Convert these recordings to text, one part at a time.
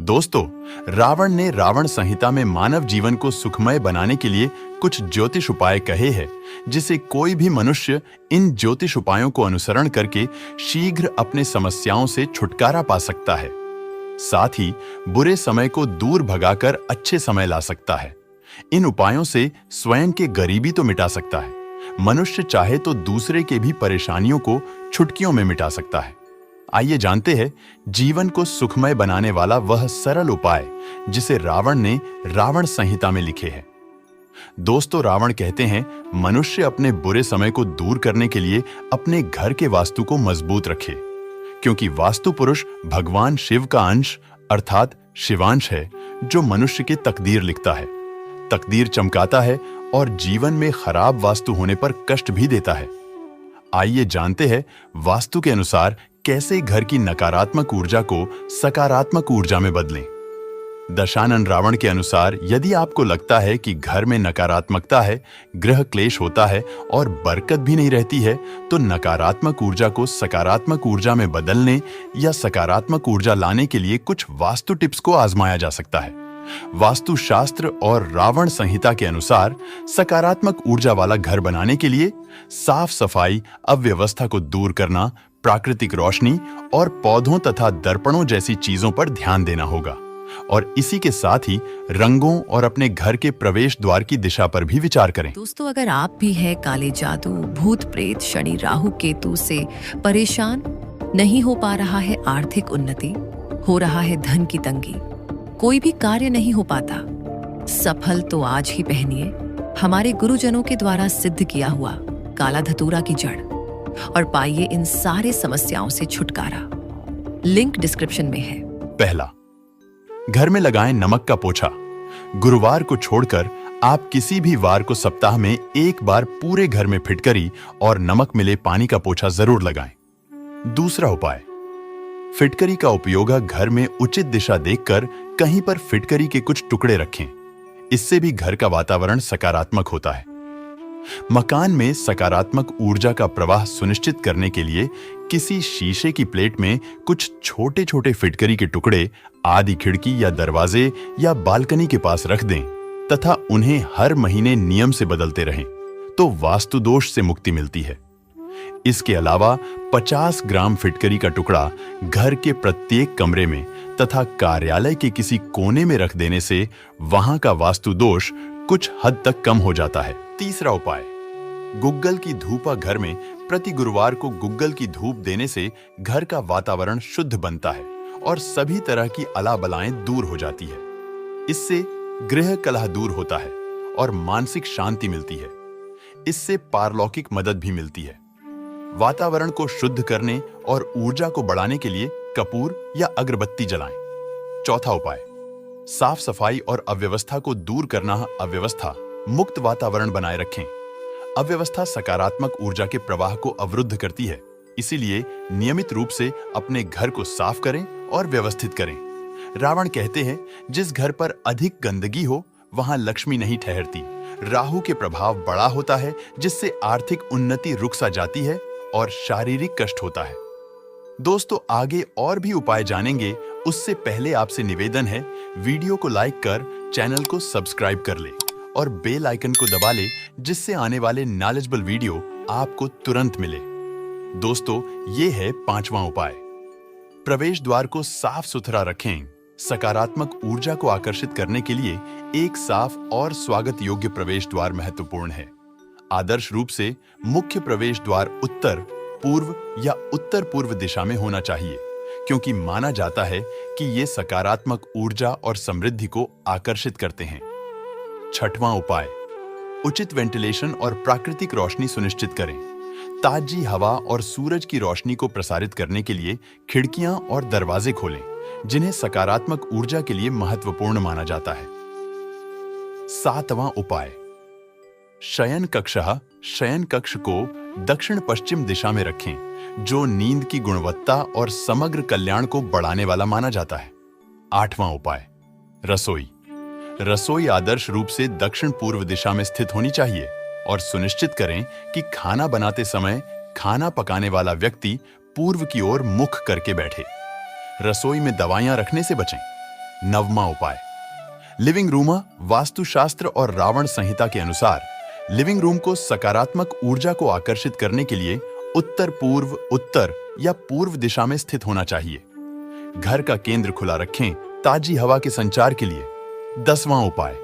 दोस्तों, रावण ने रावण संहिता में मानव जीवन को सुखमय बनाने के लिए कुछ ज्योतिष उपाय कहे हैं, जिसे कोई भी मनुष्य इन ज्योतिष उपायों को अनुसरण करके शीघ्र अपने समस्याओं से छुटकारा पा सकता है। साथ ही बुरे समय को दूर भगाकर अच्छे समय ला सकता है। इन उपायों से स्वयं के गरीबी तो मिटा सकता है, मनुष्य चाहे तो दूसरे के भी परेशानियों को चुटकियों में मिटा सकता है। आइए जानते हैं जीवन को सुखमय बनाने वाला वह सरल उपाय जिसे रावण ने रावण संहिता में लिखे हैं। दोस्तों, रावण कहते हैं मनुष्य अपने बुरे समय को दूर करने के लिए अपने घर के वास्तु को मजबूत रखे, क्योंकि वास्तु पुरुष भगवान शिव का अंश अर्थात शिवांश है, जो मनुष्य की तकदीर लिखता है, तकदीर चमकाता है और जीवन में खराब वास्तु होने पर कष्ट भी देता है। आइए जानते हैं वास्तु के अनुसार कैसे घर की नकारात्मक ऊर्जा को सकारात्मक ऊर्जा में बदलें। दशानन रावण के अनुसार यदि आपको लगता है कि घर में नकारात्मकता है, ग्रह क्लेश होता है और बरकत भी नहीं रहती है, तो नकारात्मक ऊर्जा को सकारात्मक ऊर्जा में बदलने या सकारात्मक ऊर्जा लाने के लिए कुछ वास्तु टिप्स को आजमाया जा सकता है। वास्तु शास्त्र और रावण संहिता के अनुसार सकारात्मक ऊर्जा वाला घर बनाने के लिए साफ सफाई, अव्यवस्था को दूर करना, प्राकृतिक रोशनी और पौधों तथा दर्पणों जैसी चीजों पर ध्यान देना होगा। और इसी के साथ ही रंगों और अपने घर के प्रवेश द्वार की दिशा पर भी विचार करें। दोस्तों, अगर आप भी है काले जादू, भूत प्रेत, शनि, राहु, केतु से परेशान, नहीं हो पा रहा है आर्थिक उन्नति, हो रहा है धन की तंगी, कोई भी कार्य नहीं हो पाता, सफल तो आज ही पहनिए हमारे गुरुजनों के द्वारा सिद्ध किया हुआ काला धतूरा की जड़ और पाइए इन सारे समस्याओं से छुटकारा। लिंक डिस्क्रिप्शन में है। पहला, घर में लगाएं नमक का पोछा। गुरुवार को छोड़कर आप किसी भी वार को सप्ताह में एक बार पूरे घर में फिटकरी और नमक मिले पानी का पोछा जरूर लगाएं। दूसरा उपाय, फिटकरी का उपयोग घर में उचित दिशा देखकर कहीं पर फिटकरी के कुछ टुकड़े रखें। इससे भी घर का वातावरण सकारात्मक होता है। मकान में सकारात्मक ऊर्जा का प्रवाह सुनिश्चित करने के लिए किसी शीशे की प्लेट में कुछ छोटे छोटे फिटकरी के टुकड़े आदि खिड़की या दरवाजे या बालकनी के पास रख दें तथा उन्हें हर महीने नियम से बदलते रहें, तो वास्तु दोष से मुक्ति मिलती है। इसके अलावा 50 ग्राम फिटकरी का टुकड़ा घर के प्रत्येक कमरे में तथा कार्यालय के किसी कोने में रख देने से वहां का वास्तु दोष कुछ हद तक कम हो जाता है। तीसरा उपाय, गुग्गल की धूपा घर में प्रति गुरुवार को गुग्गल की धूप देने से घर का वातावरण शुद्ध बनता है और सभी तरह की अला बलाएं दूर हो जाती है। इससे गृह कलह दूर होता है और मानसिक शांति मिलती है। इससे पारलौकिक मदद भी मिलती है। वातावरण को शुद्ध करने और ऊर्जा को बढ़ाने के लिए कपूर या अगरबत्ती जलाएं। चौथा उपाय, साफ सफाई और अव्यवस्था को दूर करना। अव्यवस्था मुक्त वातावरण बनाए रखें। अव्यवस्था सकारात्मक ऊर्जा के प्रवाह को अवरुद्ध करती है, इसीलिए नियमित रूप से अपने घर को साफ करें और व्यवस्थित करें। रावण कहते हैं जिस घर पर अधिक गंदगी हो वहां लक्ष्मी नहीं ठहरती। राहु के प्रभाव बड़ा होता है, जिससे आर्थिक उन्नति रुक सा जाती है और शारीरिक कष्ट होता है। दोस्तों, आगे और भी उपाय जानेंगे, उससे पहले आपसे निवेदन है वीडियो को लाइक कर चैनल को सब्सक्राइब कर ले और बेल आइकन को दबा ले, जिससे आने वाले नॉलेजेबल वीडियो आपको तुरंत मिले। दोस्तों, ये है 5वां उपाय, प्रवेश द्वार को साफ सुथरा रखें। सकारात्मक ऊर्जा को आकर्षित करने के लिए एक साफ और स्वागत योग्य प्रवेश द्वार महत्वपूर्ण है। आदर्श रूप से मुख्य प्रवेश द्वार उत्तर, पूर्व या उत्तर पूर्व दिशा में होना चाहिए, क्योंकि माना जाता है कि ये सकारात्मक ऊर्जा और समृद्धि को आकर्षित करते हैं। 6वां उपाय, उचित वेंटिलेशन और प्राकृतिक रोशनी सुनिश्चित करें। ताजी हवा और सूरज की रोशनी को प्रसारित करने के लिए खिड़कियां और दरवाजे खोलें, जिन्हें सकारात्मक ऊर्जा के लिए महत्वपूर्ण माना जाता है। 7वां उपाय, शयन कक्ष को दक्षिण पश्चिम दिशा में रखें, जो नींद की गुणवत्ता और समग्र कल्याण को बढ़ाने वाला माना जाता है। 8वां उपाय, रसोई आदर्श रूप से दक्षिण पूर्व दिशा में स्थित होनी चाहिए और सुनिश्चित करें कि खाना बनाते समय खाना पकाने वाला व्यक्ति पूर्व की ओर मुख करके बैठे। रसोई में दवाइयां रखने से बचें। नवमा उपाय। लिविंग रूम वास्तुशास्त्र और रावण संहिता के अनुसार लिविंग रूम को सकारात्मक ऊर्जा को आकर्षित करने के लिए उत्तर पूर्व, उत्तर या पूर्व दिशा में स्थित होना चाहिए। घर का केंद्र खुला रखें ताजी हवा के संचार के लिए। 10वां उपाय।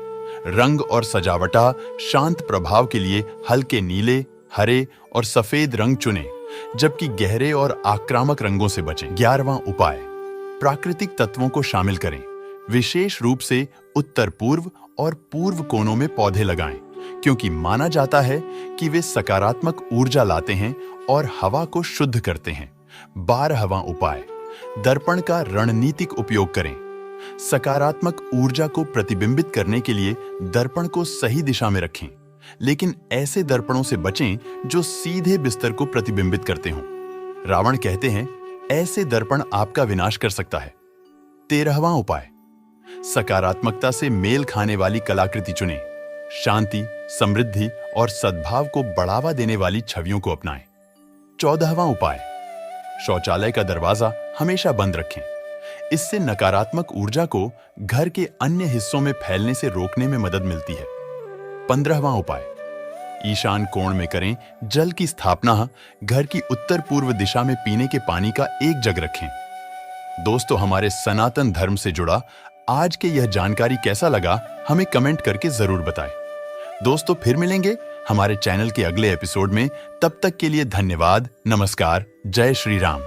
रंग और सजावटा शांत प्रभाव के लिए हल्के नीले, हरे और सफेद रंग चुनें, जबकि गहरे और आक्रामक रंगों से बचें। 11वां उपाय। प्राकृतिक तत्वों को शामिल करें, विशेष रूप से उत्तर पूर्व और पूर्व कोनों में पौधे लगाएं, क्योंकि माना जाता है कि वे सकारात्मक ऊर्जा लाते हैं और हवा को शुद्ध करते हैं। 12वां उपाय। दर्पण का रणनीतिक उपयोग करें। सकारात्मक ऊर्जा को प्रतिबिंबित करने के लिए दर्पण को सही दिशा में रखें, लेकिन ऐसे दर्पणों से बचें जो सीधे बिस्तर को प्रतिबिंबित करते हों। रावण कहते हैं, ऐसे दर्पण आपका विनाश कर सकता है। 13वां उपाय। सकारात्मकता से मेल खाने वाली कलाकृति चुनें। शांति, समृद्धि और सद्भाव को बढ़ावा देने वाली छवियों को अपनाएं। 14वां उपाय। शौचालय का दरवाजा हमेशा बंद रखें। इससे नकारात्मक ऊर्जा को घर के अन्य हिस्सों में फैलने से रोकने में मदद मिलती है। 15वां उपाय। ईशान कोण में करें जल की स्थापना। घर की उत्तर पूर्व दिशा में पीने के पानी का एक जग रखें। दोस्तों, हमारे सनातन धर्म से जुड़ा आज के यह जानकारी कैसा लगा, हमें कमेंट करके जरूर बताएं। दोस्तों, फिर मिलेंगे हमारे चैनल के अगले एपिसोड में। तब तक के लिए धन्यवाद। नमस्कार। जय श्री राम।